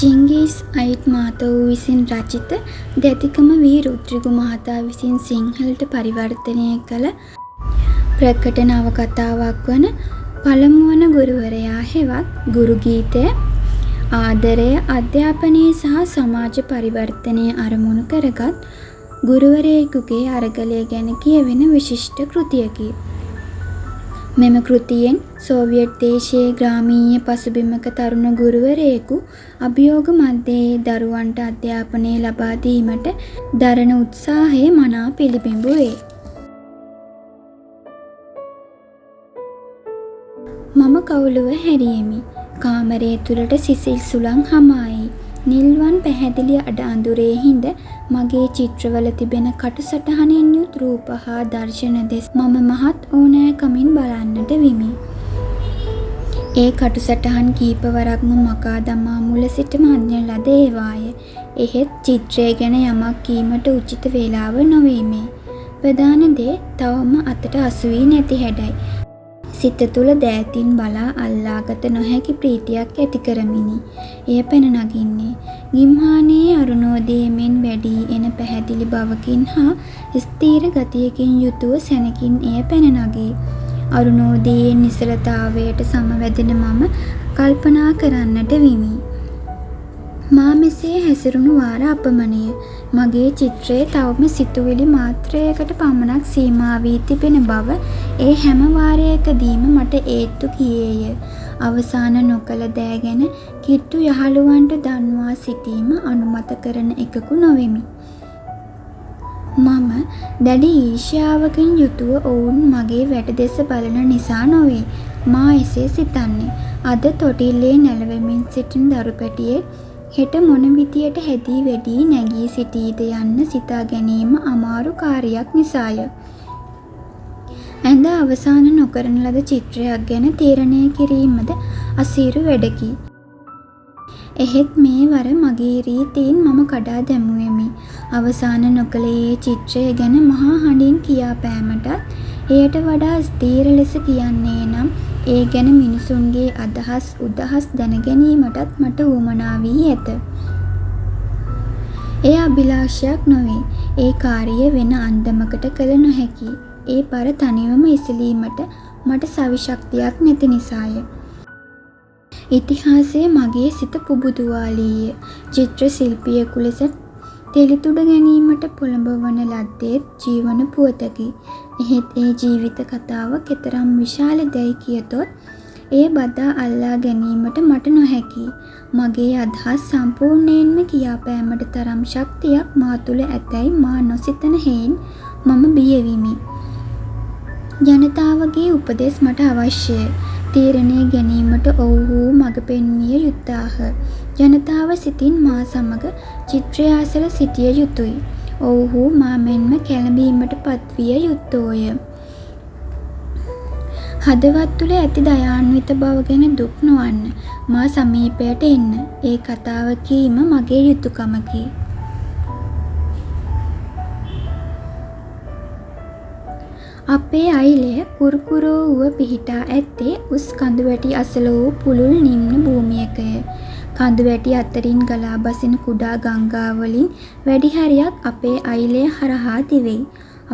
චිංගිස් අයිට් මහතා විසින් රචිත දැතිකම වී රුද්‍රිගු මහතා විසින් සිංහලට පරිවර්තනය කළ ප්‍රකට නවකතාවක් වන පළමුවන ගුරුවරයා හෙවත් ගුරු ගීතය ආදරය, අධ්‍යාපනය සහ සමාජ පරිවර්තනය අරමුණු කරගත් ගුරුවරයෙකුගේ අරගලය ගැන කියවෙන විශිෂ්ට කෘතියකි. මෙම කෘතියෙන් සෝවියට් දේශයේ ග්‍රාමීය පසුබිමක තරුණ ගුරුවරයෙකු අභියෝග මැද්දේ දරුවන්ට අධ්‍යාපනය ලබා දීමට දරන උත්සාහය මනා පිළිබිඹු වේ. මම කවුළුව හැරියෙමි. කාමරය තුළට සිසිල් සුළං හමායි. නිල්වන් පැහැදිලි අඩ අඳුරේ හිඳ මගේ චිත්‍රවල තිබෙන කටුසටහනින් යුත් රූප හා දර්ශන දෙස මම මහත් ඕනෑකමින් බලන්නට විමි. ඒ කටුසටහන් කීපවරක්ම මකා දමා මුල සිටම අඳින ලද ඒවාය. එහෙත් චිත්‍රය ගැන යමක් කීමට උචිත වේලාව නොවීමේ. ප්‍රධාන දේ තවම අතට අසු වී නැති හැඩයි. සිත තුළ දෑතින් බලා අල්ලාගත නොහැකි ප්‍රීතියක් ඇති කරමිනි. එය පැන නගින්නේ. ගිම්හානයේ අරුණෝදයේ මෙන් වැඩි එන පැහැදිලි බවකින් හා ස්ථීර ගතියකින් යුතුව සැනකින් එය පැන නගී. අරුණෝදයේ නිසලතාවයට සමවැදෙන මම කල්පනා කරන්නට විමි. මා මෙසේ හැසිරුණු වාර අපමණය. මගේ චිත්‍රයේ තවම සිතුවිලි මාත්‍රයකට පමණක් සීමා වී තිබෙන බව ඒ හැම වාරයකදීම මට ඒත්තු කියේය. අවසාන නොකළ දෑ ගැන කිට්ටු යහළුවන්ට දන්වා සිටීම අනුමත කරන එකකු නොවෙමි. මම දැඩි ඊර්ෂ්‍යාවකින් යුතුව ඔවුන් මගේ වැඩ දෙස බලන නිසා නොවේ. මා එසේ සිතන්නේ. අද තොටිල්ලේ නැලවෙමින් සිටින දරු පැටියෙක් හෙට මොන විදියට හැදී වැඩී නැගී සිටීද යන්න සිතා ගැනීම අමාරු කාර්යයක් නිසාය. ඇඳ අවසාන නොකරන ලද චිත්‍රයක් ගැන තීරණය කිරීමද අසීරු වැඩකි. එහෙත් මේ වර මගේ රීතීන් මම කඩා දැමුවෙමි. අවසාන නොකළේ චිත්‍රය ගැන මහා හඬින් කියා පෑමටත් එයට වඩා ස්ථීර ලෙස කියන්නේ නම් ඒ ගැන මිනිසුන්ගේ අදහස් උදහස් දැනගැනීමටත් මට උවමනා වී ඇත. එය අභිලාෂයක් නොවේ. ඒ කාර්යය වෙන අන්දමකට කළ නොහැකි. ඒ පර තනිවම ඉසිලීමට මට සවි ශක්තියක් නැති නිසාය. ඉතිහාසය මගේ සිත පුබුදුවාලීය. චිත්‍ර ශිල්පියෙකු ලෙස තෙලිතුඩ ගැනීමට පොළඹවන ලද්දේත් ජීවන පුවතකි. එහෙත් ඒ ජීවිත කතාව කෙතරම් විශාල දැයි කියතොත් එය බදා අල්ලා ගැනීමට මට නොහැකි. මගේ අදහස් සම්පූර්ණයෙන්ම කියාපෑමට තරම් ශක්තියක් මා තුළ ඇතැයි මා නොසිතන හේයින් මම බියවිමි. ජනතාවගේ උපදෙස් මට අවශ්‍යය. තීරණය ගැනීමට ඔවුහු මඟ පෙන්විය යුත්තාහ. ජනතාව සිතින් මා සමග චිත්‍රය අසල සිටිය යුතුයි. ඔවුහු මා මෙන්ම කැළඹීමට පත්විය යුත්තෝය. හදවත් තුළ ඇති දයාන්විත බව ගැන දුක් නොවන්න. මා සමීපයට එන්න. ඒ කතාව කීම මගේ යුතුකමකි. අපේ අයිලය කුරුකුරෝ වුව පිහිටා ඇත්තේ උස් කඳුවැටි අසල වූ පුළුල් නිම්න භූමියකය. කඳුවැටි අතරින් ගලා බසින කුඩා ගංගාවලින් වැඩි හරියක් අපේ අයිලය හරහා දිවෙයි.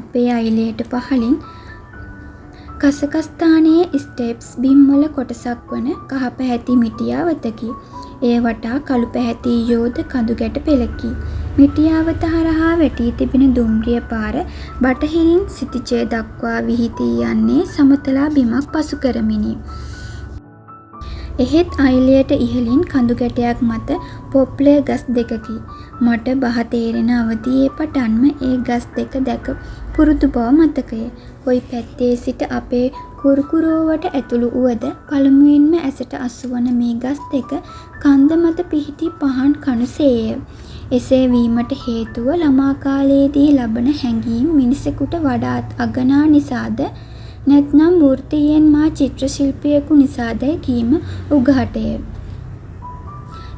අපේ අයිලයට පහළින් කසකස්ථානයේ ස්ටෙප්ස් බිම්වල කොටසක් වන කහ පැහැති මිටියාවතකි. එය වටා කළු පැහැති යෝධ කඳු ගැට පෙළකි. මිටියාවත හරහා වැටී තිබෙන දුම්රිය පාර බටහිරින් සිතිජය දක්වා විහිදී යන්නේ සමතලා බිමක් පසු කරමිනි. එහෙත් අයිලයට ඉහළින් කඳු ගැටයක් මත පොප්ලර් ගස් දෙකකි. මට බහ තේරෙන අවදියේ පටන්ම ඒ ගස් දෙක දැක පුරුදු බව මතකය. කොයි පැත්තේ සිට අපේ කුරුකුරෝවට ඇතුළු වුවද පළමුවෙන්ම ඇසට අසුවන මේ ගස් දෙක කන්ද මත පිහිටි පහන් කණුසේය. එසේ වීමට හේතුව ළමා කාලයේදී ලබන හැඟීම් මිනිසෙකුට වඩාත් අගනා නිසාද නැත්නම් වෘත්තියෙන් මා චිත්‍ර ශිල්පියෙකු නිසාදයි කීම උගහටය.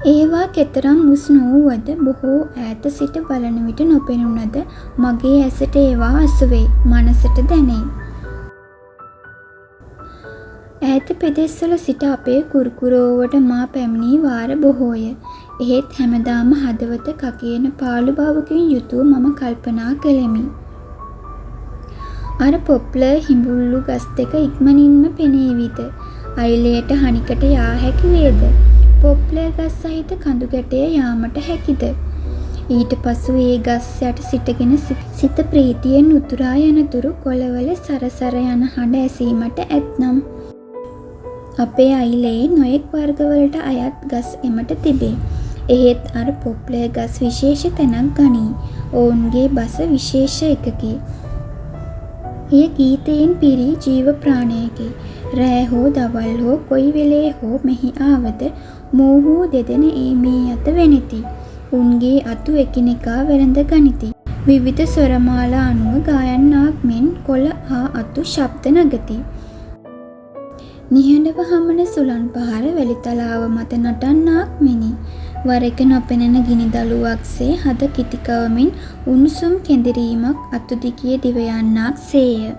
ඒවා කෙතරම් උස් නොවුවද බොහෝ ඈත සිට බලන විට නොපෙනුනද මගේ ඇසට ඒවා අසුවේ, මනසට දැනේ. ඈත පෙදෙස්වල සිට අපේ කුරුකුරෝවට මා පැමිණි වාර බොහෝය. එහෙත් හැමදාම හදවත කකියන පාළු බවකින් යුතුව මම කල්පනා කළෙමි. අර පොප්ලර් හිඹුල්ලු ගස් දෙක ඉක්මනින්ම පෙනේවිද? අයිලයට හනිකට යා හැකි වේද? පොප්ලර් ගස් සහිත කඳු ගැටය යාමට හැකිද? ඊට පසු ඒ ගස් යට සිටගෙන සිත ප්‍රීතියෙන් උතුරා යනතුරු කොළවල සරසර යන හඬ ඇසීමට ඇත්නම් අපේ අයිලේ නොයෙක් වර්ගවලට අයත් ගස් එමට තිබේ. එහෙත් අර පොප්ලර් ගස් විශේෂ තැනක් ගනී. ඔවුන්ගේ බස විශේෂ එකකි. එය ගීතයෙන් පිරී ජීව ප්‍රාණයකි. රෑ හෝ දවල් හෝ කොයි වෙලේ හෝ මෙහි ආවද මෝහු දෙදෙන ඒ මේ අත වෙනෙති. උන්ගේ අතු එකිනෙකා වැළඳ ගනිති. විවිධ ස්වරමාලා අනුව ගායන්නාක් මෙන් කොළ හා අතු ශබ්ද නගති. නිහඬව හමන සුළං පහර වැලිතලාව මත නටන්නාක් මෙනි. වර එක නොපෙනෙන ගිනි දළුවක්සේ හද කිතිකවමින් උණුසුම් කෙඳිරීමක් අතු දිගේ දිව යන්නාක් සේය.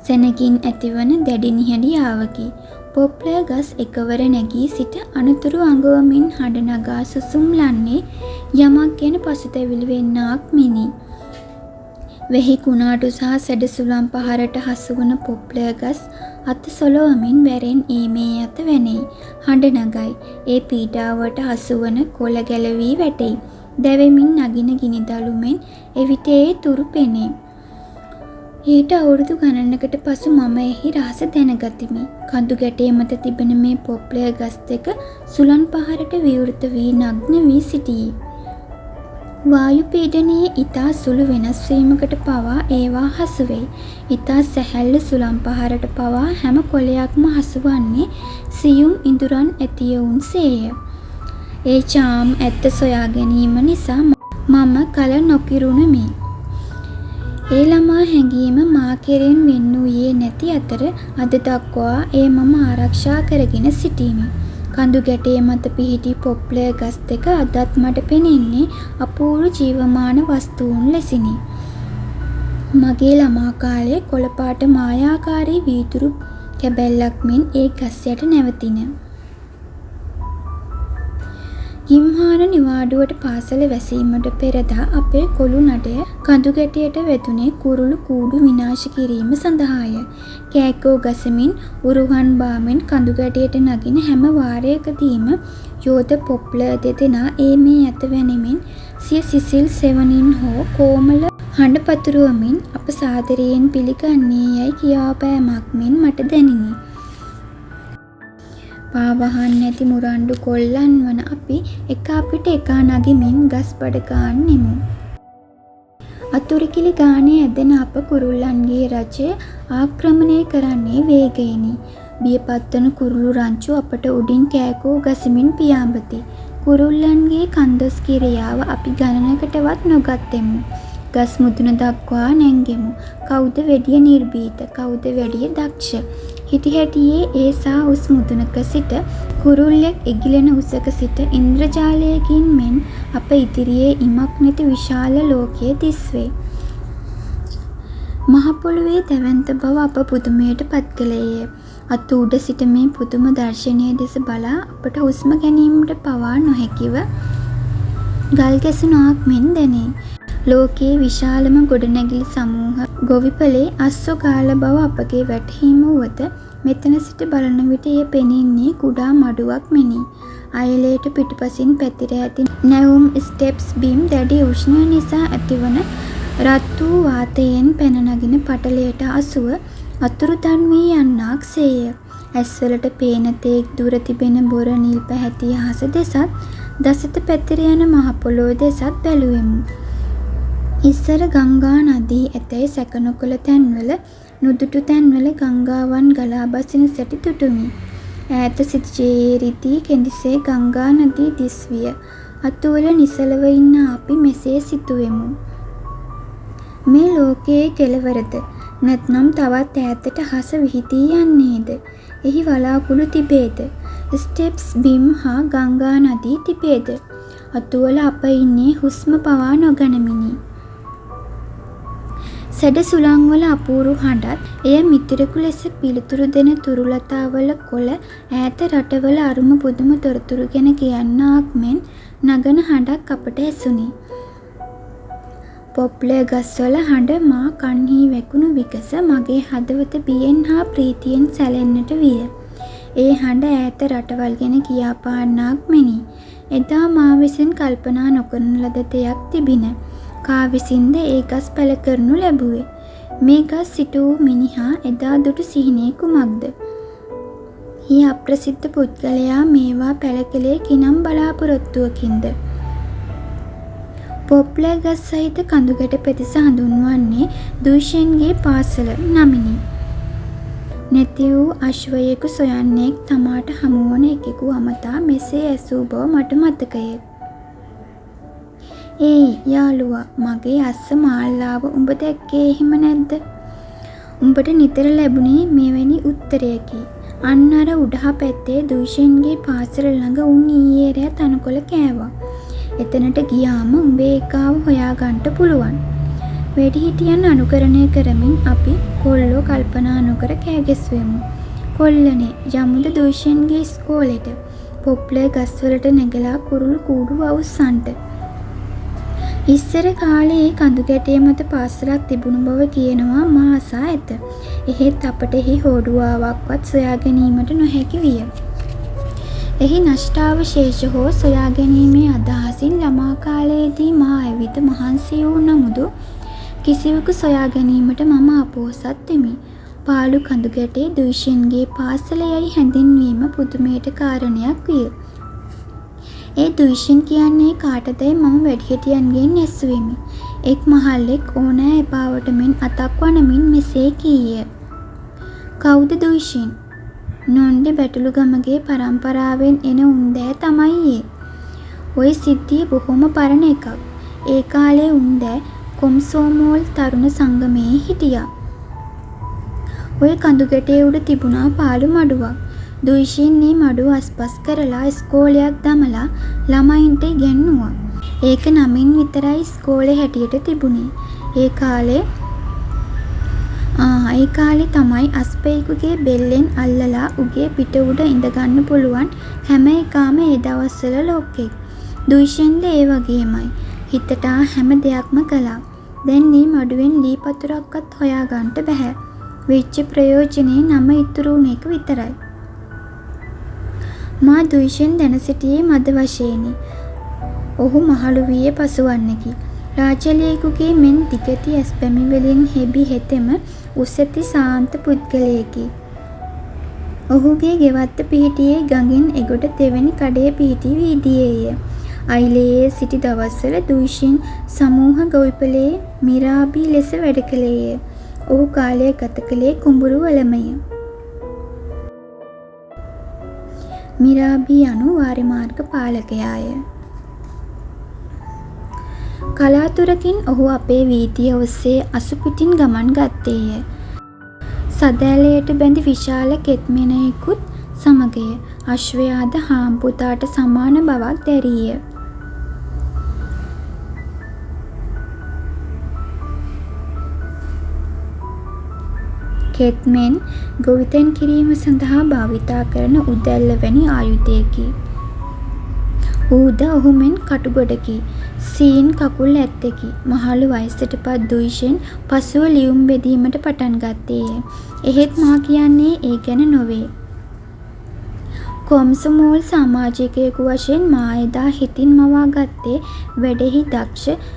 සැනකින් ඇතිවන දැඩි නිහඬියාවකි. පොප්ලර් ගස් එකවර නැගී සිට අනතුරු අඟවමින් හඬ නගා සුසුම් ලන්නේ යමක් ගැන පසුතැවිලි වෙන්නාක් මෙනි. වෙහි කුණාටු සහ සැඩ සුළං පහරට හසුවන පොප්ලර් ගස් අත සොලවමින් වැරෙන් ඒ මේ අත වැනෙයි. හඬ නගයි. ඒ පීඩාවට හසුවන කොළ ගැලවී වැටෙයි. දැවෙමින් නගින ගිනි දළුමෙන් එවිට ඒ තුරු පෙනේ. ඊට අවුරුදු ගණනකට පසු මම එහි රහස දැනගතිමි. කඳු ගැටේ මත තිබෙන මේ පොප්ලර් ගස් දෙක සුළං පහරට විවෘත වී නග්න වී සිටියි. වායු පීඩනයේ ඉතා සුළු වෙනස් වීමකට පවා ඒවා හසුවෙයි. ඉතා සැහැල්ලු සුළං පහරට පවා හැම කොළයක්ම හසුවන්නේ සියුම් ඉඳුරන් ඇතියවුන් සේය. ඒ චාම් ඇත්ත සොයා ගැනීම නිසා මම කල නොකිරුණමි. ඒ ළමා හැඟීම මා කෙරෙන් වෙන් වූයේ නැති අතර අද දක්වා ඒ මම ආරක්ෂා කරගෙන සිටීමි. කඳු ගැටේ මත පිහිටි පොප්ලර් ගස් දෙක අදත් මට පෙනෙන්නේ අපූර්ව ජීවමාන වස්තුන් ලෙසිනි. මගේ ළමා කාලයේ කොළපාට මායාකාරී වීදුරු කැබැල්ලක් මෙන් ඒ ගස් යට නැවතින. ගිම්හාන නිවාඩුවට පාසල වැසීමට පෙරදා අපේ කොළු නඩය කඳු ගැටයට වැදුනේ කුරුළු කූඩු විනාශ කිරීම සඳහාය. කෑකෝ ගසමින් උරුහන් බාමින් කඳු ගැටයට නගින හැම වාරයකදීම යෝධ පොප්ලර් දෙදෙනා ඒ මේ ඇත වැනෙමින් සිය සිසිල් සෙවණින් හෝ කෝමල හඬ පතුරුවමින් අප සාදරයෙන් පිළිගන්නේ යයි කියාපෑමක් මෙන් මට දැනිනි. පාවහන් නැති මුරණ්ඩු කොල්ලන් වන අපි එක අපිට එකා නගිමින් ගස් බඩ ගන්නෙමු. අතුරුකිලි ගානේ ඇදෙන අප කුරුල්ලන්ගේ රජය ආක්‍රමණය කරන්නේ වේගයෙනි. බියපත්වන කුරුළු රංචු අපට උඩින් කෑකෝ ගසමින් පියාඹති. කුරුල්ලන්ගේ කන්දොස් කිරියාව අපි ගණනකටවත් නොගත්තෙමු. ගස් මුදුන දක්වා නැංගෙමු. කවුද වැඩිය නිර්භීත? කවුද වැඩිය දක්ෂ? හිටි හැටියේ ඒ සා උස් මුදුනක සිට කුරුල්ලෙක් ඉගිලෙන උසක සිට ඉන්ද්‍රජාලයකින් මෙන් අප ඉදිරියේ ඉමක් නැති විශාල ලෝකයේ දිස්වේ. මහ පොළොවේ දැවැන්ත බව අප පුදුමයට පත් කළේය. අත උඩ සිට මේ පුදුම දර්ශනය දෙස බලා අපට හුස්ම ගැනීමට පවා නොහැකිව ගල් ගැසුණාක් මෙන් දැනේ. ලෝකයේ විශාලම ගොඩනැගිලි සමූහ ගොවිපලේ අස්සෝ ගාල බව අපගේ වැටහීම වුවද මෙතන සිට බලන විට එය පෙනෙන්නේ කුඩා මඩුවක් මෙනි. අයලයට පිටුපසින් පැතිර ඇති නැවුම් ස්ටෙප්ස් බිම් දැඩි උෂ්ණය නිසා ඇතිවන රත් වූ වාතයෙන් පැන නගින පටලයට අසුව අතුරුදන් වී යන්නාක් සේය. ඇස්වලට පේන තේක් දුර තිබෙන බොර නිල් පැහැති අහස දෙසත් දසත පැතිර යන මහ පොළොව දෙසත් බැලුවෙමු. ඉස්සර ගංගා නදී ඇතැයි සැක නොකළ තැන්වල නුදුටු තැන්වල ගංගාවන් ගලා බසින සැටි දුටුමි. ඈත සිටියේ රිදී කෙඳිසේ ගංගා නදී දිස්විය. අතුවල නිසලව ඉන්න අපි මෙසේ සිතුවෙමු. මේ ලෝකයේ කෙළවරද? නැත්නම් තවත් ඈතට හස විහිදී යන්නේද? එහි වලාකුළු තිබේද? ස්ටෙප්ස් බිම් හා ගංගා නදී තිබේද? අතුවල අප ඉන්නේ හුස්ම පවා නොගනිමිනි. සැඩ සුළංවල අපූරු හඬත් එය මිතුරෙකු ලෙස පිළිතුරු දෙන තුරුලතාවල කොළ ඈත රටවල අරුම පුදුම තොරතුරු ගැන කියන්නාක් මෙන් නගන හඬක් අපට ඇසුණි. පොප්ලේ ගස්වල හඬ මා කන්හි වැකුණු විගස මගේ හදවත බියෙන් හා ප්‍රීතියෙන් සැලෙන්නට විය. ඒ හඬ ඈත රටවල් ගැන කියාපාන්නාක් මෙනි. එදා මා විසින් කල්පනා නොකරන ලද දෙයක් තිබිණ. කා විසින්ද ඒ ගස් පැල කරනු ලැබුවේ. මේ ගස් සිටු මිනිහා එදා දුටු සිහිනේ කුමක්ද? හි අප්‍රසිද්ධ පුද්ගලයා මේවා පැල කළේ කිනම් බලාපොරොත්තුවකින්ද? පොප්ලේ ගස් සහිත කඳුගැට පෙදෙස හඳුන්වන්නේ දූෂන්ගේ පාසල නමිනි. නැති වූ අශ්වයෙකු සොයන්නෙක් තමාට හමුවන එකෙකු අමතා මෙසේ ඇසූ බව මට මතකය. "ඒයි යාළුවා, මගේ අස්ස මාල්ලාව උඹ දැක්කේ එහෙම නැද්ද? උඹට නිතර ලැබුණේ මෙවැනි උත්තරයකි. අන්න අර උඩහා පැත්තේ දූෂන්ගේ පාසල ළඟ උන් ඊයේ රෑ තනකොළ කෑවා. එතනට ගියාම උඹේ එකාව හොයාගන්න පුළුවන්." වැඩිහිටියන් අනුකරණය කරමින් අපි කොල්ලෝ කල්පනා නොකර කෑගැස්සුවෙමු. "කොල්ලනේ, යමුද දූෂන්ගේ ඉස්කෝලෙට? පොප්ලේ ගස්වලට නැගලා කුරුළු කූඩු අවුස්සන්ට." ඉස්සර කාලේ කඳු ගැටේ මත පාසලක් තිබුණු බව කියනවා මා අසා ඇත. එහෙත් අපට එහි හෝඩුවාවක්වත් සොයා ගැනීමට නොහැකි විය. එහි නෂ්ටාවශේෂ හෝ සොයා ගැනීමේ අදහසින් ළමා කාලයේදී මා ඇවිත මහන්සි වූ නමුදු කිසිවකු සොයා ගැනීමට මම අපොහොසත් වෙමි. පාළු කඳු ගැටේ දූෂන්ගේ පාසල යයි හැඳින්වීම පුදුමයට කාරණයක් විය. ඒ දූෂන් කියන්නේ කාටදයි මම වැඩිහිටියන්ගෙන් ඇසුවෙමි. එක් මහල්ලෙක් ඕනෑ එපාවට මෙන් අතක් වනමින් මෙසේ කීය. "කවුද දූෂන්? නොන්ඩේ බැටළු ගමගේ පරම්පරාවෙන් එන උන්දෑ තමයි ඒ. ඔය සිද්ධිය බොහොම පරණ එකක්. ඒ කාලේ උන්දෑ කොම්සෝමෝල් තරුණ සංගමයේ හිටියා. ඔය කඳු ගැටේ උඩ තිබුණා පාළු මඩුවක්. දූෂන් මේ මඩුව අස්පස් කරලා ඉස්කෝලයක් දමලා ළමයින්ට ඉගැන්නුවා. ඒක නමින් විතරයි ඉස්කෝලේ හැටියට තිබුණේ. ඒ කාලේ තමයි අස්පෙයෙකුගේ බෙල්ලෙන් අල්ලලා උගේ පිට උඩ ඉඳගන්න පුළුවන් හැම එකාම ඒ දවස්වල ලෝකෙක්. දූෂන්ද ඒ වගේමයි. හිතටා හැම දෙයක්ම කළා. දැන් මේ මඩුවෙන් ලී පතුරක්වත් හොයාගන්න බැහැ. වෙච්ච ප්‍රයෝජනේ නම ඉතුරු වුණ එක විතරයි." මා දූෂන් දැන සිටියේ මද වශයෙනි. ඔහු මහලු වියේ පසුවන්නකි. රාජලයෙකුගේ මෙන් දිගටි ඇස් පැමිවලින් හෙබි හෙතෙම උසැති සාන්ත පුද්ගලයෙකි. ඔහුගේ ගෙවත්ත පිහිටියේ ගඟින් එගොඩ දෙවැනි කඩේ පිහිටි වීදියේය. අයිලයේ සිටි දවස්වල දූෂන් සමූහ ගොවිපලේ මිරාබී ලෙස වැඩ කළේය. ඔහු කාලය ගත කළේ කුඹුරු වලමය. මිරාබී යනු වාරිමාර්ග පාලකයාය. කලාතුරකින් ඔහු අපේ වීදිය ඔස්සේ අසුපිටින් ගමන් ගත්තේය. සදැලයට බැඳි විශාල කෙත්මෙනයෙකුත් සමගය. අශ්වයාද හාම්පුතාට සමාන බවක් දැරීය. කෙත්මෙන් ගොවිතැන් කිරීම සඳහා භාවිතා කරන උදැල්ල වැනි ආයුධයකි. ඌද ඔහු මෙන් කටුගොඩකි. සීන් කකුල් ඇත්තකි. මහලු වයසට පත් දූෂන් පසුව ලියුම් බෙදීමට පටන් ගත්තේය. එහෙත් මා කියන්නේ ඒ ගැන නොවේ. කොම්සමෝල් සමාජිකයෙකු වශයෙන් මා එදා හිතින් මවා ගත්තේ වැඩෙහි දක්ෂ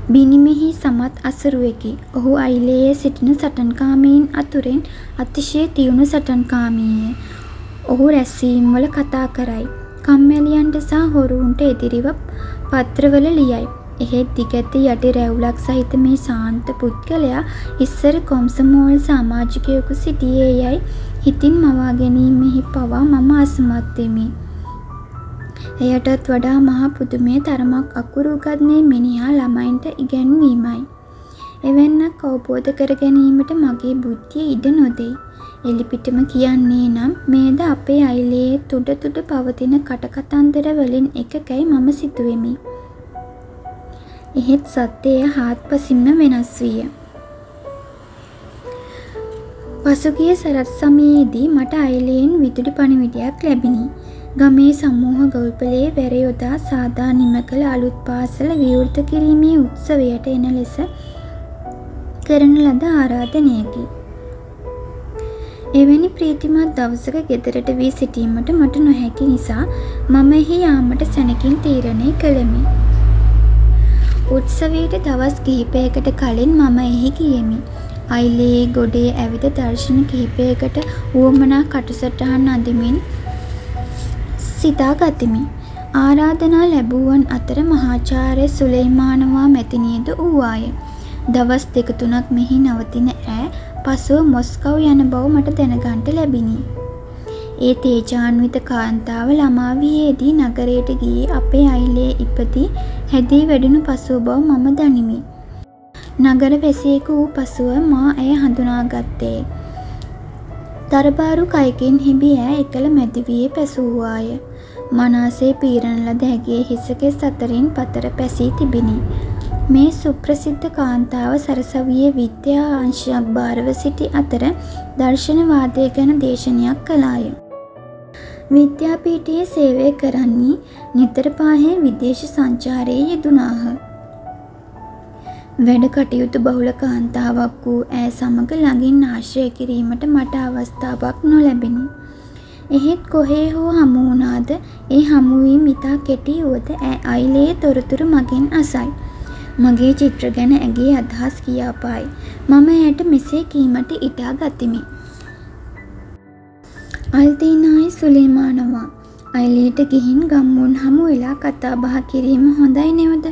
බිනිමෙහි සමත් අසරුවෙකි. ඔහු අයිලයේ සිටින සටන්කාමීන් අතුරෙන් අතිශය තියුණු සටන්කාමීය. ඔහු රැස්වීම්වල කතා කරයි. කම්මැලියන්ට සහ හොරුන්ට එදිරිව පත්‍රවල ලියයි. එහෙත් දිගැති යටි රැවුලක් සහිත මේ ශාන්ත පුද්ගලයා ඉස්සර කොම්සමෝල් සමාජිකයෙකු සිටියේ යයි හිතින් මවා ගැනීමෙහි පවා මම අසමත් වෙමි. එයටත් වඩා මහා පුදුමය තරමක් අකුරු උගත් මේ මිනිහා ළමයින්ට ඉගැන්වීමයි. එවැන්නක් අවබෝධ කර ගැනීමට මගේ බුද්ධිය ඉඩ නොදෙයි. එලිපිටම කියන්නේ නම් මේද අපේ අයිලයේ තුඩ පවතින කටකතන්දර වලින් එකකයි මම සිතුවෙමි. එහෙත් සත්‍යය හාත්පසින්ම වෙනස් විය. පසුගිය සරත් සමයේදී මට අයිලයෙන් විදුලි පණිවිඩයක් ලැබිණි. ගමේ සමූහ ගොවිපලේ වැර යොදා සාදා නිම කළ අලුත් පාසල විවෘත කිරීමේ උත්සවයට එන ලෙස කරන ලද ආරාධනයකි. එවැනි ප්‍රීතිමත් දවසක ගෙදරට වී සිටීමට මට නොහැකි නිසා මම එහි යාමට සැනකින් තීරණය කළෙමි. උත්සවයට දවස් කිහිපයකට කලින් මම එහි ගියෙමි. අයිලේ ගොඩේ ඇවිද දර්ශන කිහිපයකට වුවමනා කටුසටහන් අඳිමින් සිතා ගතිමි. ආරාධනා ලැබුවන් අතර මහාචාර්ය සුලේමානවා මැතිනියද වූවාය. දවස් 2-3ක් මෙහි නවතින ඈ පසුව මොස්කව් යන බව මට දැනගන්නට ලැබිණි. ඒ තේජාන්විත කාන්තාව ළමා වියේදී නගරයට ගියේ අපේ අයිලේ ඉපදී හැදී වැඩුණු පසුව බව මම දනිමි. නගර වැසියෙකු වූ පසුව මා ඇය හඳුනාගත්තේ. දරබාරු කයකින් හිබි ඈ එකල මැදිවියේ පැසූවාය. මනාසේ පීරන ලද ඇගේ හිසකෙස් අතරින් පතර පැසී තිබිණි. මේ සුප්‍රසිද්ධ කාන්තාව සරසවියේ විද්‍යා අංශයක් භාරව සිටි අතර දර්ශනවාදය ගැන දේශනයක් කළාය. විද්‍යාපීඨයේ සේවය කරන්නේ නිතර පාහේ විදේශ සංචාරයේ යෙදුණාහ. වැඩ කටයුතු බහුල කාන්තාවක් වූ ඈ සමග ළඟින් ආශ්‍රය කිරීමට මට අවස්ථාවක් නොලැබිණි. එහෙත් කොහේ හෝ හමු වුණාද ඒ හමුවීම ඉතා කෙටි වුවද අයිලේ තොරතුරු මගෙන් අසයි. මගේ චිත්‍ර ගැන ඇගේ අදහස් කියාපායි. මම ඇයට මෙසේ කීමට ඉටා ගතිමි. අල්තීනායි සුලේමානවා අයිලේට ගිහින් ගම්මුන් හමු වෙලා කතා බහ කිරීම හොඳයි නෙවද?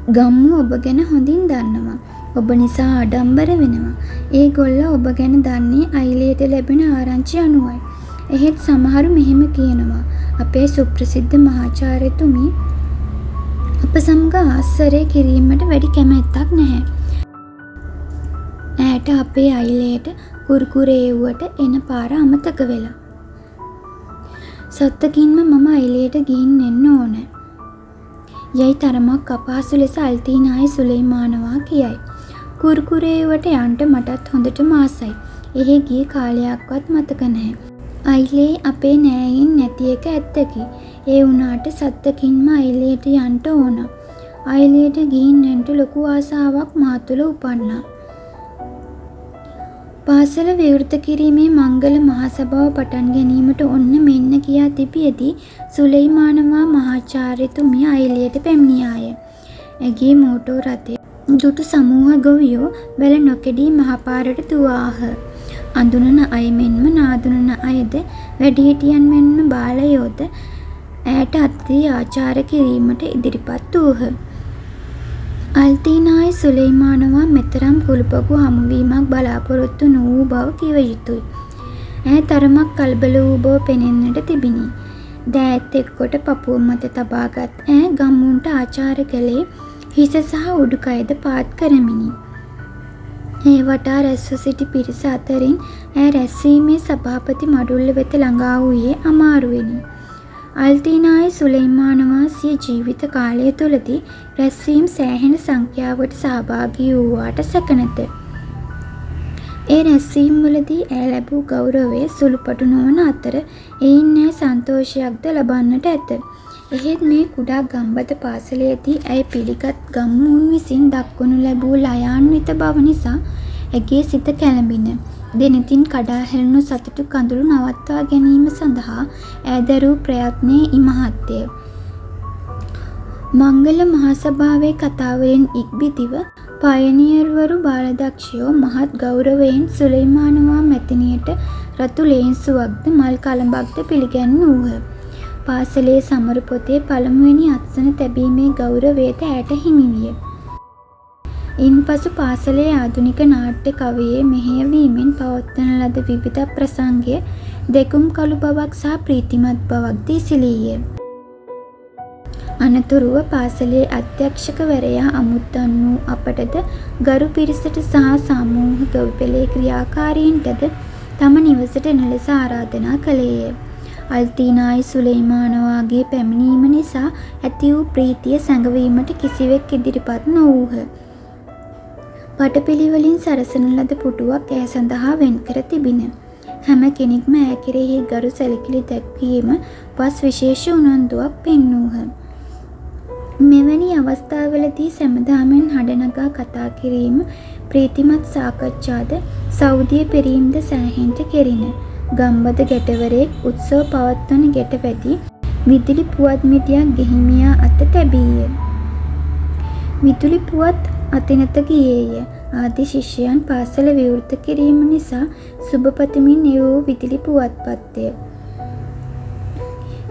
ගම්මු ඔබ ගැන හොඳින් දන්නවා. ඔබ නිසා ආඩම්බර වෙනවා. ඒගොල්ල ඔබ ගැන දන්නේ අයිලේට ලැබෙන ආරංචි අනුවයි. එහෙත් සමහරු මෙහෙම කියනවා. අපේ සුප්‍රසිද්ධ මහාචාර්යතුමී අප සමග ආශ්‍රය කිරීමට වැඩි කැමැත්තක් නැහැ. ඈට අපේ අයිලේට කුරුකුරේව්වට එන පාර අමතක වෙලා. සත්තකින්ම මම අයිලේට ගිහින් එන්න ඕන. යයි තරමක් අපහසු ලෙස අල්තීනායි සුලේමානවා කියයි. කුරුකුරේව්වට යන්න මටත් හොඳටම ආසයි. එහෙ ගිය කාලයක්වත් මතක නැහැ. අයිලේ අපේ නෑයින් නැති එක ඇත්තකි. ඒ වුණාට සත්තකින්ම අයිලේට යන්න ඕන. අයිලේට ගිහින් එන්න ලොකු ආසාවක් මා තුළ උපන්නා. පාසල විවෘත කිරීමේ මංගල මහසභාව පටන් ගැනීමට ඔන්න මෙන්න කියා තිබියදී සුලේමානවා මහාචාර්යතුමිය අයිලේට පැමිණියාය. ඇගේ මෝටෝ රථය දුටු සමූහ ගොවියෝ වැල නොකෙඩී මහපාරට දුවාහ. අඳුනන අය මෙන්ම නාඳුනන අයද වැඩිහිටියන් මෙන්ම බාලයෝද ඈට අතිථි ආචාර කිරීමට ඉදිරිපත් වූහ. අල්තීනායි සුලේමානවා මෙතරම් කුළුපගු හමුවීමක් බලාපොරොත්තු නොවූ බව කිව යුතුයි. ඈ තරමක් කලබල වූ බව පෙනෙන්නට තිබිණි. දෑත් එක්කොට පපුව මත තබාගත් ඈ ගම්මුන්ට ආචාර කළේ හිස සහ උඩුකයද පාත් කරමිනි. ඒ වටා රැස්ව සිටි පිරිස අතරින් ඈ රැස්වීමේ සභාපති මඩුල්ල වෙත ළඟා වූයේ අමාරුවෙනි. අල්තීනායි සුලේමානවා සිය ජීවිත කාලය තුළදී රැස්වීම් සෑහෙන සංඛ්‍යාවට සහභාගී වූවාට සැක නැත. ඒ රැස්වීම් වලදී ඈ ලැබූ ගෞරවය සුළුපටු නොවන අතර එයින් ඈ සන්තෝෂයක්ද ලබන්නට ඇත. එහෙත් මේ කුඩා ගම්බද පාසලේදී ඇය පිළිගත් ගම්මුන් විසින් දක්වනු ලැබූ ලයාන්විත බව නිසා ඇගේ සිත කැළඹින දෙනෙතින් කඩා හැලුණු සතුටු කඳුළු නවත්වා ගැනීම සඳහා ඈ දරූ ප්‍රයත්නයේ ඉමහත්ය. මංගල මහසභාවේ කතාවලින් ඉක්බිතිව පයනියර්වරු බාලදක්ෂයෝ මහත් ගෞරවයෙන් සුලේමානවා මැතිනියට රතු ලේන්සුවක්ද මල් කළඹක්ද පිළිගැන්වූහ. පාසලේ සමරු පොතේ පළමුවෙනි අත්සන තැබීමේ ගෞරවයද ඇයට හිමි විය. ඉන්පසු පාසලේ ආධුනික නාට්‍ය කවියේ මෙහෙයවීමෙන් පවත්වන ලද විවිධ ප්‍රසංගය දෙකුම් කළු බවක් සහ ප්‍රීතිමත් බවක්ද ඉසිලීය. අනතුරුව පාසලේ අධ්‍යක්ෂකවරයා අමුත්තන් වූ අපටද ගරු පිරිසට සහ සමූහ ගොවිපලේ ක්‍රියාකාරීන්ටද තම නිවසට එන ලෙස ආරාධනා කළේය. අල්තීනායි සුලේමානවාගේ පැමිණීම නිසා ඇති වූ ප්‍රීතිය සැඟවීමට කිසිවෙක් ඉදිරිපත් නොවූහ. පටපිළිවෙලින් සරසන ලද පුටුවක් ඇය සඳහා වෙන් කර තිබිණ. හැම කෙනෙක්ම ඈ කෙරෙහි ගරු සැලකිලි දැක්වීම පස් විශේෂ උනන්දුවක් පෙන්වූහ. මෙවැනි අවස්ථාවලදී සැමදාමෙන් හඬනගා කතා කිරීම, ප්‍රීතිමත් සාකච්ඡාද, සෞදිය පිරීම්ද සෑහෙන්ට කෙරිණ. ගම්බද ගැටවරයෙක් උත්සව පවත්වන ගැටවැදී විදුලි පුවත් මිටියක් ගෙහිමියා අත තැබීය. විදුලි පුවත් අතිනත ගියේය. ආදී ශිෂ්‍යයන් පාසල විවෘත කිරීම නිසා සුබ පතමින් එවූ විදුලි පුවත්පත්ය.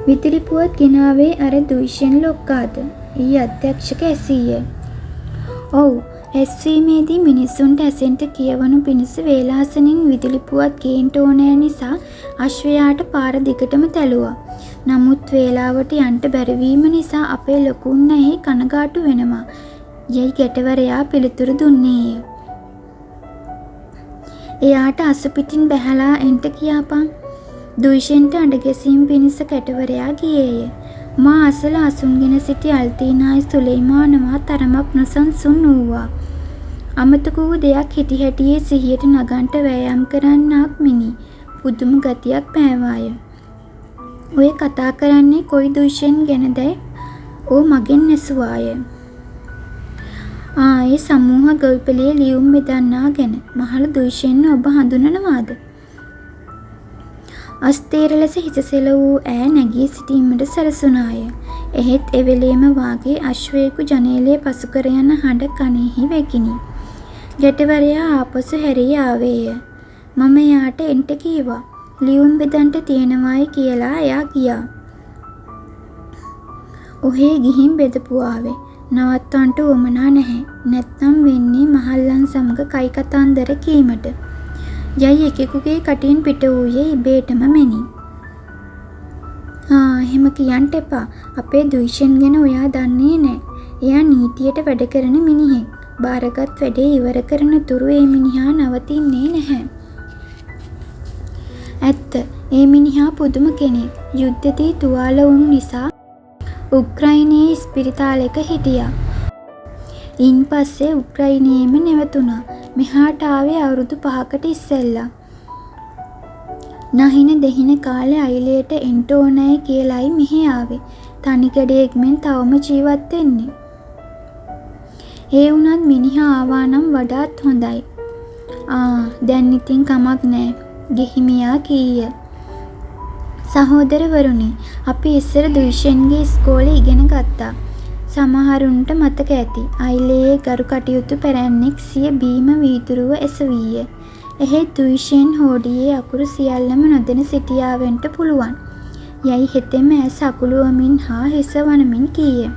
විදුලි පුවත් ගෙනාවේ අර දුයිෂෙන් ලොක්කාද? ඊ අධ්‍යක්ෂක ඇසීය. ඔව්, ඇස්වීමේදී මිනිස්සුන්ට ඇසෙන්ට කියවනු පිණිස වේලාසනින් විදුලි පුවත් ගේන්ට ඕනෑ නිසා අශ්වයාට පාර දිගටම තැළුවා. නමුත් වේලාවට යන්ට බැරිවීම නිසා අපේ ලොකුන් ඇහි කනගාටු වෙනවා යයි ගැටවරයා පිළිතුරු දුන්නේය. එයාට අසුපිටින් බැහැලා එන්ට කියාපන්. දුයිෂෙන්ට අඬගැසීම් පිණිස ගැටවරයා ගියේය. මා අසල අසුන්ගෙන සිටි අල්තීනායි සුලෙයිමානවා තරමක් නොසන්සුන් වූවා. අමතක වූ දෙයක් හිටි හැටියේ සිහියට නගන්ට වෑයම් කරන්නාක් මිනි පුදුම ගතියක් පෑවාය. ඔය කතා කරන්නේ කොයි දුයිෂෙන් ගැනදැයි ඕ මගෙන් ඇසුවාය. ඒ සමූහ ගොවිපලේ ලියුම් බෙදන්නා ගැන. මහලු දුයිෂෙන් ඔබ හඳුනනවාද? අස්තේර ලෙස හිස සෙලවූ ඈ නැගී සිටීමට සැරසුනාය. එහෙත් එවෙලේම වාගේ අශ්වයෙකු ජනේලය පසු කර යන හඬ කනෙහි වැගිනි. ගැටවරයා ආපසු හැරී ආවේය. මම එයාට එන්ට කීවා. ලියුම් බෙදන්ට තියෙනවායි කියලා එයා ගියා. ඔහේ ගිහින් බෙදපුවාවේ. නවත්වන්ට උවමනා නැහැ. නැත්නම් වෙන්නේ මහල්ලන් සමග කයි කතාන්දර කීමට. යයි එකෙකුගේ කටින් පිට වූයේ ඉබේටම මෙනි. එහෙම කියන්ට එපා. අපේ දුයිෂෙන් ගැන ඔයා දන්නේ නෑ. එයා නීතියට වැඩ කරන මිනිහෙක්. බාරගත් වැඩේ ඉවර කරන තුරු ඒ මිනිහා නවතින්නේ නැහැ. ඇත්ත, ඒ මිනිහා පුදුම කෙනෙක්. යුද්ධදී තුවාල වුණු නිසා උක්‍රයිනයේ ඉස්පිරිතාලෙක හිටියා. ඉන් පස්සේ උක්‍රයිනයේම නැවතුණා. මෙහාට ආවේ අවුරුදු 5කට ඉස්සෙල්ලා. නහින දෙහින කාලේ අයිලේට එන්ට ඕනෑ කියලායි මෙහෙ ආවේ. තනිකඩයෙක් මෙන් තවම ජීවත් වෙන්නේ. ඒ වුණත් මිනිහා ආවා නම් වඩාත් හොඳයි. දැන් ඉතින් කමක් නෑ. ගෙහිමියා කීය. සහෝදරවරුනි, අපි ඉස්සර දුයිෂෙන්ගේ ඉස්කෝලේ ඉගෙන ගත්තා. සමහරුන්ට මතක ඇති. අයිලේ ගරු කටයුතු පැරැන්නෙක් සිය බීම වීදුරුව එසවීය. එහෙත් දුයිෂෙන් හෝඩියේ අකුරු සියල්ලම නොදෙන සිටියාවෙන්ට පුළුවන්. යයි හෙතෙම ඇස් අකුළුවමින් හා හිස වනමින් කීය.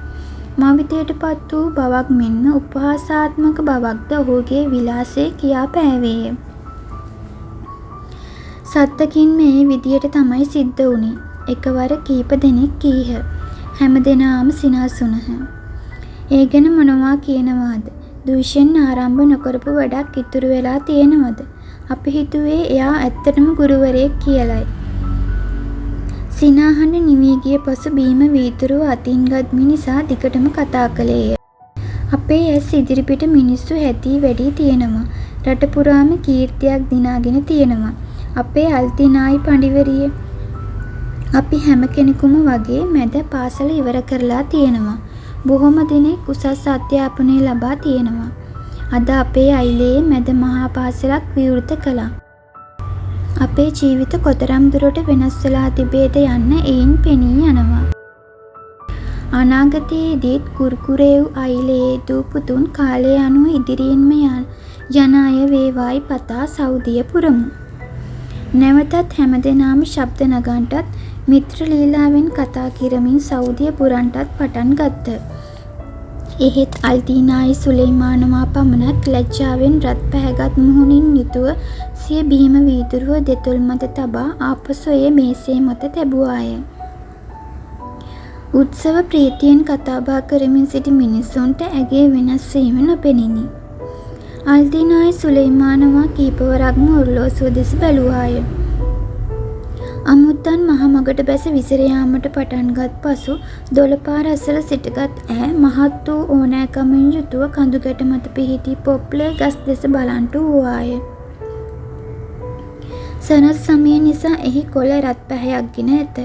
මවිතයට පත් වූ බවක් මෙන්ම උපහාසාත්මක බවක්ද ඔහුගේ විලාසයේ කියා පෑවේය. සත්තකින් මේ විදියට තමයි සිද්ධ වුණේ. එකවර කීප දෙනෙක් කීහ. හැම දෙනාම සිනාසුනහ. ඒ ගැන මොනවා කියනවාද? දුයිෂෙන් ආරම්භ නොකරපු වැඩක් ඉතුරු වෙලා තියෙනවද? අපි හිතුවේ එයා ඇත්තටම ගුරුවරයෙක් කියලයි. සිනාහඬ නිවී ගිය පසු බීම වීදුරුව අතින්ගත් මිනිසා දිගටම කතා කළේය. අපේ ඇස් ඉදිරිපිට මිනිස්සු හැදී වැඩි තියෙනවා. රට පුරාම කීර්තියක් දිනාගෙන තියෙනවා. අපේ අල්තිනායි පඬිවරිය. අපි හැම කෙනෙකුම වගේ මැද පාසල ඉවර කරලා තියෙනවා. බොහොම දෙනෙක් උසස් අධ්‍යාපනය ලබා තියෙනවා. අද අපේ අයිලේ මැද මහා පාසලක් විවෘත කළා. අපේ ජීවිත කොතරම් දුරට වෙනස් වෙලා තිබේද යන්න එයින් පෙනී යනවා. අනාගතයේදීත් කුරුකුරේ වූ අයිලේ දූ පුතුන් කාලය අනුව ඉදිරියෙන්ම යන අය වේවායි පතා සෞදිය පුරමු. නැවතත් හැමදෙනාම ශබ්ද නගන්ටත් මිත්‍ර ලීලාවෙන් කතා කිරමින් සෞදිය පුරන්ටත් පටන් ගත්ත. එහෙත් අල්තීනායි සුලෙයිමානවා පමණක් ලැජ්ජාවෙන් රත් පැහැගත් මුහුණින් යුතුව සිය බීම වීදුරුව දෙතොල් මත තබා ආපසු එය මේසේ මත තැබුවාය. උත්සව ප්‍රීතියෙන් කතාබහ කරමින් සිටි මිනිසුන්ට ඇගේ වෙනස් වීම නොපෙනිනි. අල්තීනායි සුලෙයිමානවා කීපවරක්ම ඔර්ලෝසුව දෙස බැලුවාය. අමුත්තන් මහමගට බැස විසිර යාමට පටන්ගත් පසු දොළපාර අසල සිටගත් ඈ මහත් වූ ඕනෑකමින් යුතුව කඳුගැට මත පිහිටි පොප්ලේ ගස් දෙස බලන්ට වූවාය. සනත් සමය නිසා එහි කොළ රත් පැහැයක් ගෙන ඇත.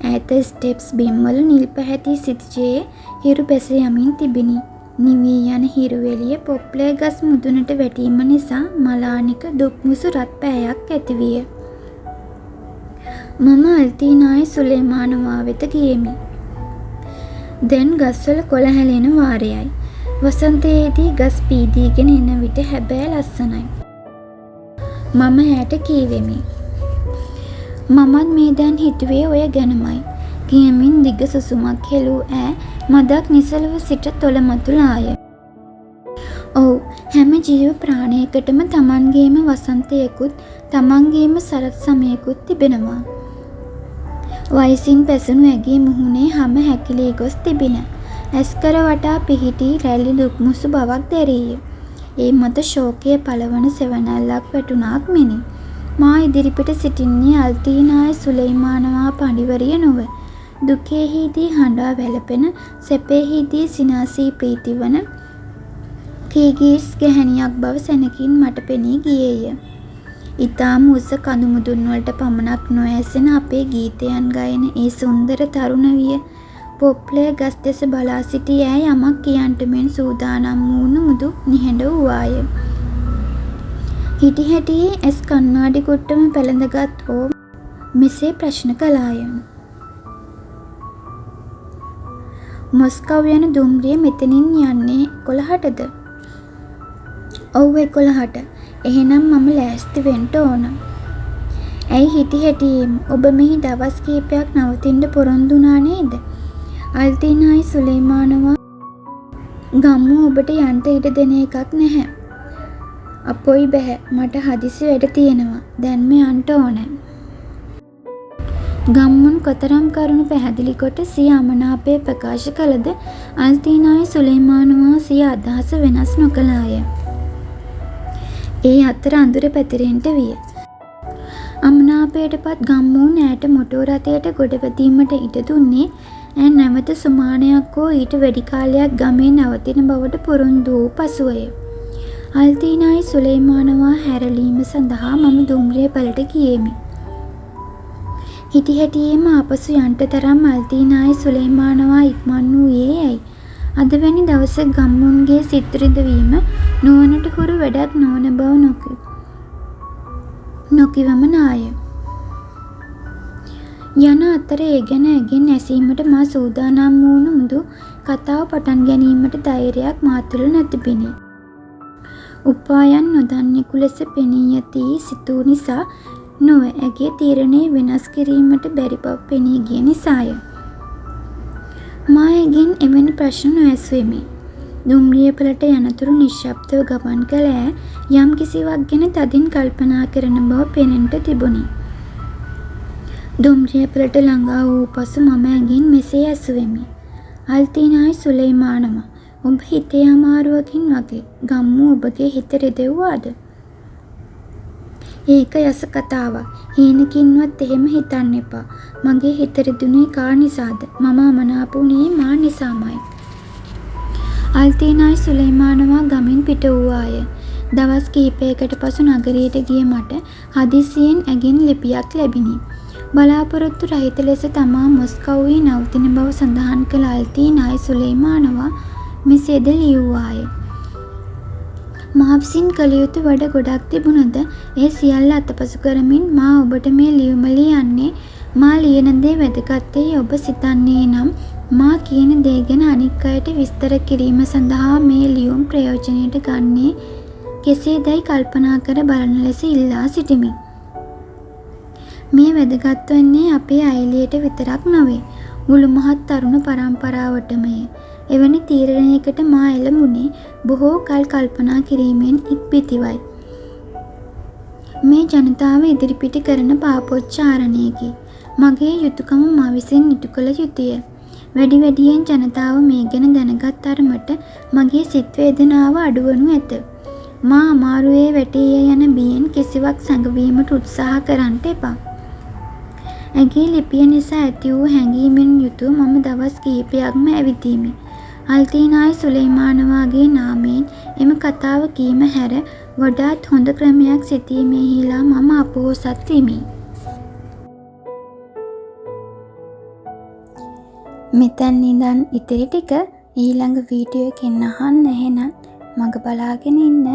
ඈත ස්ටෙප්ස් බිම්වල නිල් පැහැති සිතිජයේ හිරු බැස යමින් තිබිණි. නිවී යන හිරු එළිය පොප්ලේ ගස් මුදුනට වැටීම නිසා මලානික දුක්මුසු රත් පැහැයක් ඇතිවිය. මම අල්තීනායි සුලේමානවා වෙත ගියෙමි. දැන් ගස්වල කොළ හැලෙන වාරයයි. වසන්තයේදී ගස් පීදීගෙන එන විට හැබෑ ලස්සනයි. මම ඇයට කීවෙමි. මමත් මේ දැන් හිතුවේ ඔය ගැනමයි. කියමින් දිග සුසුමක් හෙළූ ඈ මදක් නිසලව සිට තොල මතුලාය. ඔව්, හැම ජීව ප්‍රාණයකටම තමන්ගේම වසන්තයකුත් තමන්ගේම සරත් සමයකුත් තිබෙනවා. වයසින් පැසුණු ඇගේ මුහුණේ හම හැකිලී ගොස් තිබිණ. ඇස්කර වටා පිහිටි රැලි දුක්මුසු බවක් දැරීය. ඒ මත ශෝකය පළවන සෙවණැල්ලක් වැටුණාක් මෙනි. මා ඉදිරිපිට සිටින්නේ අල්තීනායි සුලේමානවා පඬිවරිය නොව. දුකෙහිදී හඬා වැළපෙන, සැපෙහිදී සිනාසී ප්‍රීතිවන කීගීස් ගැහැණියක් බව සැනකින් මට පෙනී ගියේය. ඊතාම උස කඳු මුදුන් වලට පමණක් නොඇසෙන අපේ ගීතයන් ගයන ඒ සුන්දර තරුණ විය පොප්ලේ ගස් දෙස බලා සිටි ඈ යමක් කියන්ට මෙන් සූදානම් වූණු මුදු නිහඬ වූවාය. හිටි හැටියේ ඇස් කණ්ණාඩි කුට්ටම පැළඳගත් ඕ මෙසේ ප්‍රශ්න කළාය. මොස්කව් යන දුම්රිය මෙතනින් යන්නේ 11ටද? ඔව් 11ට. එහෙනම් මම ලෑස්ති වෙන්න ඕන. ඇයි හිටි හැටියේම ඔබ මෙහි දවස් කිහිපයක් නවතින්න පොරොන්දු වුණා නේද? අල්තීනායි සුලේමානවා ගම්මු ඔබට යන්න ඉඩ දෙන එකක් නැහැ. අපොයි බෑ, මට හදිසි වැඩ තියෙනවා. දැන්ම යන්න ඕනේ. ගම්මුන් කොතරම් කරුණු පැහැදිලි කොට සිය අමනාපය ප්‍රකාශ කළද අල්තීනායි සුලේමානවා සිය අදහස වෙනස් නොකළාය. ඒ අතර අඳුර පැතිරෙන්නට විය. අමනාපයටපත් ගම්මුන් ඈට මොටෝ රථයට ගොඩවැදීමට ඉඩ දුන්නේ ඈ නැවත සුමානයක් හෝ ඊට වැඩි කාලයක් ගමේ නවතින බවට පොරොන්දු වූ පසුවය. අල්තීනායි සුලේමානවා හැරලීම සඳහා මම දුම්රිය පළට ගියෙමි. හිටි හැටියේම ආපසු යන්ට තරම් අල්තීනායි සුලේමානවා ඉක්මන් වූයේ ඇයි? අද වැනි දවසක ගම්මුන්ගේ සිත් රිදවීම නුවණට හුරු වැඩක් නොවන බව නොකිවම නාය. යන අතර ඒ ගැන ඇගෙන් ඇසීමට මා සූදානම් වූණු මුදු කතාව පටන් ගැනීමට ධෛර්යයක් මා තුළ නැතිබිණි. උපායන් නොදන්නෙකු ලෙස පෙනී යති සිතූ නිසා නොව ඇගේ තීරණය වෙනස් කිරීමට බැරි බව පෙනී ගිය නිසාය. මා ඇගෙන් එවැනි ප්‍රශ්න නොඇසුවෙමි. දුම්රිය පළට යනතුරු නිශ්ශබ්දව ගමන් කළ ඈ යම් කිසිවක් ගැන තදින් කල්පනා කරන බව පෙනෙන්නට තිබුණි. දුම්රිය පළට ළඟා වූ පසු මම ඇගෙන් මෙසේ ඇසුවෙමි. අල්තීනායි සුලේමානවා, ඔබ හිතේ අමාරුවකින් වගේ. ගම්මු ඔබගේ හිත රිදෙව්වාද? ඒක යස කතාවක්. හීනකින්වත් එහෙම හිතන්න එපා. මගේ හිත රිදුනේ කා නිසාද? මම අමනාප වුණේ මා නිසාමයි. අල්තීනායි සුලේමානවා ගමින් පිට වූවාය. දවස් කිහිපයකට පසු නගරයට ගිය මට හදිසියෙන් ඇගෙන් ලිපියක් ලැබිණි. බලාපොරොත්තු රහිත ලෙස තමා මොස්කව්වේ නවතින බව සඳහන් කළ අල්තීනායි සුලේමානවා මෙසේද ලියුවාය. මා විසින් කළ යුතු වැඩ ගොඩක් තිබුණද ඒ සියල්ල අතපසු කරමින් මා ඔබට මේ ලියුම ලියන්නේ මා ලියන දේ වැදගත්යයි ඔබ සිතන්නේ නම් මා කියන දේ ගැන අනික් අයට විස්තර කිරීම සඳහා මේ ලියුම් ප්‍රයෝජනයට ගන්නේ කෙසේදයි කල්පනා කර බලන ලෙස ඉල්ලා සිටිමි. මේ වැදගත් වන්නේ අපේ අයලියට විතරක් නොවේ, මුළු මහත් තරුණ පරම්පරාවටමය. එවැනි තීරණයකට මා එළඹුණේ බොහෝ කල් කල්පනා කිරීමෙන් ඉක්බිතිවයි. මේ ජනතාව ඉදිරිපිට කරන පාපොච්චාරණයකි. මගේ යුතුයකම මා විසින් ඉටු කළ යුතුය. වැඩි වැඩියෙන් ජනතාව මේ ගැන දැනගත් තරමට මගේ සිත් වේදනාව අඩුවනු ඇත. මා අමාරුවේ වැටී යන බියෙන් කිසිවක් සැඟවීමට උත්සාහ කරන්න එපා. ඇගේ ලිපිය නිසා ඇති වූ හැඟීමෙන් යුතුව මම දවස් කිහිපයක්ම ඇවිදීමි. අල්තීනායි සුලේමානවාගේ නාමයෙන් එම කතාව කීම හැර වඩාත් හොඳ ක්‍රමයක් සිතීමෙහිලා මම අපොහොසත් වෙමි. මෙතැන් ඉඳන් ඉතිරි ටික ඊළඟ වීඩියෝ එකෙන් අහන්න. එහෙනම් මග බලාගෙන ඉන්න.